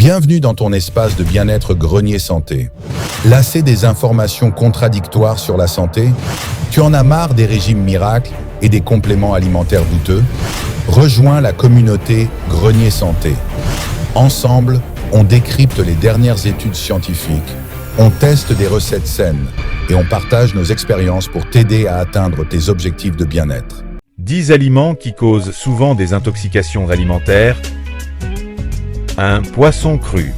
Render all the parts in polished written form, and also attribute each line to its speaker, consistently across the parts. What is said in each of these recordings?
Speaker 1: Bienvenue dans ton espace de bien-être Grenier Santé. Lassé des informations contradictoires sur la santé? Tu en as marre des régimes miracles et des compléments alimentaires douteux? Rejoins la communauté Grenier Santé. Ensemble, on décrypte les dernières études scientifiques, on teste des recettes saines et on partage nos expériences pour t'aider à atteindre tes objectifs de bien-être.
Speaker 2: 10 aliments qui causent souvent des intoxications alimentaires. 1. Poisson cru.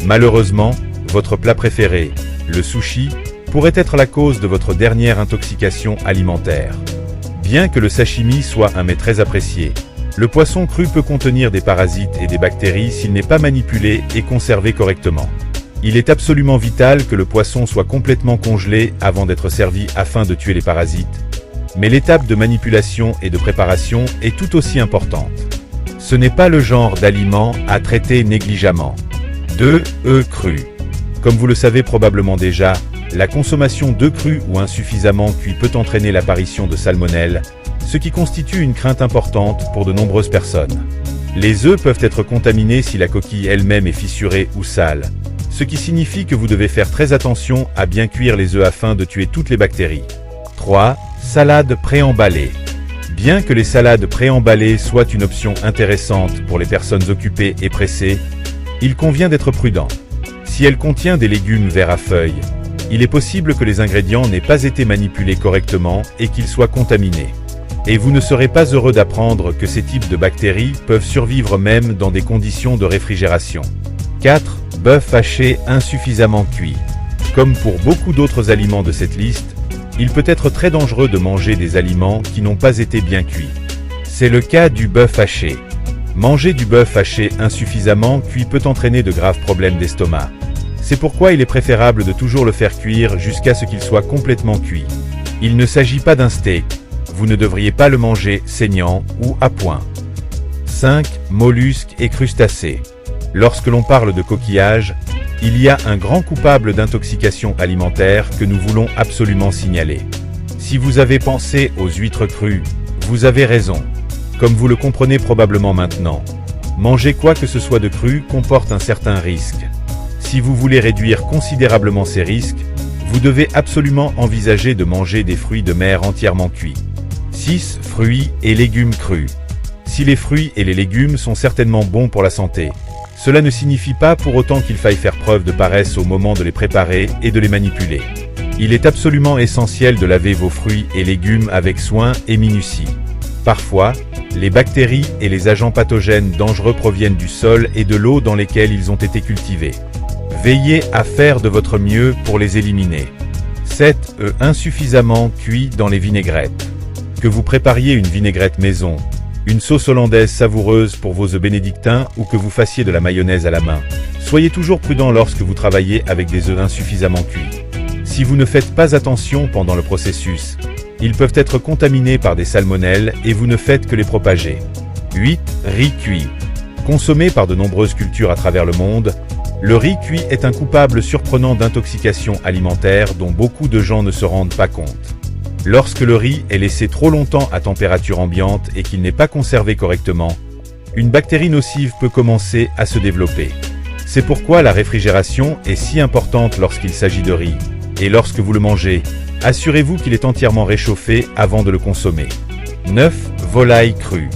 Speaker 2: Malheureusement, votre plat préféré, le sushi, pourrait être la cause de votre dernière intoxication alimentaire. Bien que le sashimi soit un mets très apprécié, le poisson cru peut contenir des parasites et des bactéries s'il n'est pas manipulé et conservé correctement. Il est absolument vital que le poisson soit complètement congelé avant d'être servi afin de tuer les parasites. Mais l'étape de manipulation et de préparation est tout aussi importante. Ce n'est pas le genre d'aliment à traiter négligemment. 2. Œufs crus. Comme vous le savez probablement déjà, la consommation d'œufs crus ou insuffisamment cuits peut entraîner l'apparition de salmonelle, ce qui constitue une crainte importante pour de nombreuses personnes. Les œufs peuvent être contaminés si la coquille elle-même est fissurée ou sale, ce qui signifie que vous devez faire très attention à bien cuire les œufs afin de tuer toutes les bactéries. 3. Salade préemballée. Bien que les salades préemballées soient une option intéressante pour les personnes occupées et pressées, il convient d'être prudent. Si elle contient des légumes verts à feuilles, il est possible que les ingrédients n'aient pas été manipulés correctement et qu'ils soient contaminés. Et vous ne serez pas heureux d'apprendre que ces types de bactéries peuvent survivre même dans des conditions de réfrigération. 4. Bœuf haché insuffisamment cuit. Comme pour beaucoup d'autres aliments de cette liste, il peut être très dangereux de manger des aliments qui n'ont pas été bien cuits. C'est le cas du bœuf haché. Manger du bœuf haché insuffisamment cuit peut entraîner de graves problèmes d'estomac. C'est pourquoi il est préférable de toujours le faire cuire jusqu'à ce qu'il soit complètement cuit. Il ne s'agit pas d'un steak. Vous ne devriez pas le manger saignant ou à point. 5. Mollusques et crustacés. Lorsque l'on parle de coquillages, il y a un grand coupable d'intoxication alimentaire que nous voulons absolument signaler. Si vous avez pensé aux huîtres crues, vous avez raison. Comme vous le comprenez probablement maintenant, manger quoi que ce soit de cru comporte un certain risque. Si vous voulez réduire considérablement ces risques, vous devez absolument envisager de manger des fruits de mer entièrement cuits. 6. Fruits et légumes crus. Si les fruits et les légumes sont certainement bons pour la santé, cela ne signifie pas pour autant qu'il faille faire preuve de paresse au moment de les préparer et de les manipuler. Il est absolument essentiel de laver vos fruits et légumes avec soin et minutie. Parfois, les bactéries et les agents pathogènes dangereux proviennent du sol et de l'eau dans lesquels ils ont été cultivés. Veillez à faire de votre mieux pour les éliminer. 7. Œufs insuffisamment cuits dans les vinaigrettes. Que vous prépariez une vinaigrette maison, une sauce hollandaise savoureuse pour vos œufs bénédictins ou que vous fassiez de la mayonnaise à la main, soyez toujours prudent lorsque vous travaillez avec des œufs insuffisamment cuits. Si vous ne faites pas attention pendant le processus, ils peuvent être contaminés par des salmonelles et vous ne faites que les propager. 8. Riz cuit. Consommé par de nombreuses cultures à travers le monde, le riz cuit est un coupable surprenant d'intoxication alimentaire dont beaucoup de gens ne se rendent pas compte. Lorsque le riz est laissé trop longtemps à température ambiante et qu'il n'est pas conservé correctement, une bactérie nocive peut commencer à se développer. C'est pourquoi la réfrigération est si importante lorsqu'il s'agit de riz. Et lorsque vous le mangez, assurez-vous qu'il est entièrement réchauffé avant de le consommer. 9. Volaille crue.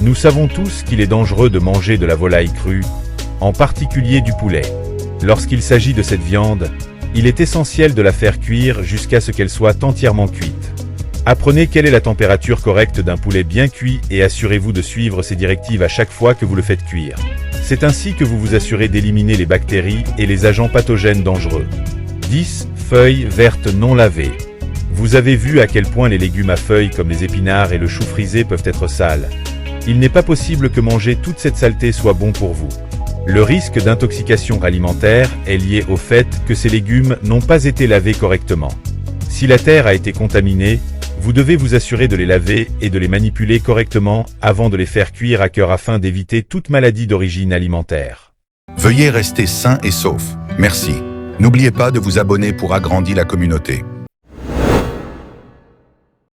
Speaker 2: Nous savons tous qu'il est dangereux de manger de la volaille crue, en particulier du poulet. Lorsqu'il s'agit de cette viande, il est essentiel de la faire cuire jusqu'à ce qu'elle soit entièrement cuite. Apprenez quelle est la température correcte d'un poulet bien cuit et assurez-vous de suivre ces directives à chaque fois que vous le faites cuire. C'est ainsi que vous vous assurez d'éliminer les bactéries et les agents pathogènes dangereux. 10. Feuilles vertes non lavées. Vous avez vu à quel point les légumes à feuilles comme les épinards et le chou frisé peuvent être sales. Il n'est pas possible que manger toute cette saleté soit bon pour vous. Le risque d'intoxication alimentaire est lié au fait que ces légumes n'ont pas été lavés correctement. Si la terre a été contaminée, vous devez vous assurer de les laver et de les manipuler correctement avant de les faire cuire à cœur afin d'éviter toute maladie d'origine alimentaire.
Speaker 1: Veuillez rester sain et sauf. Merci. N'oubliez pas de vous abonner pour agrandir la communauté.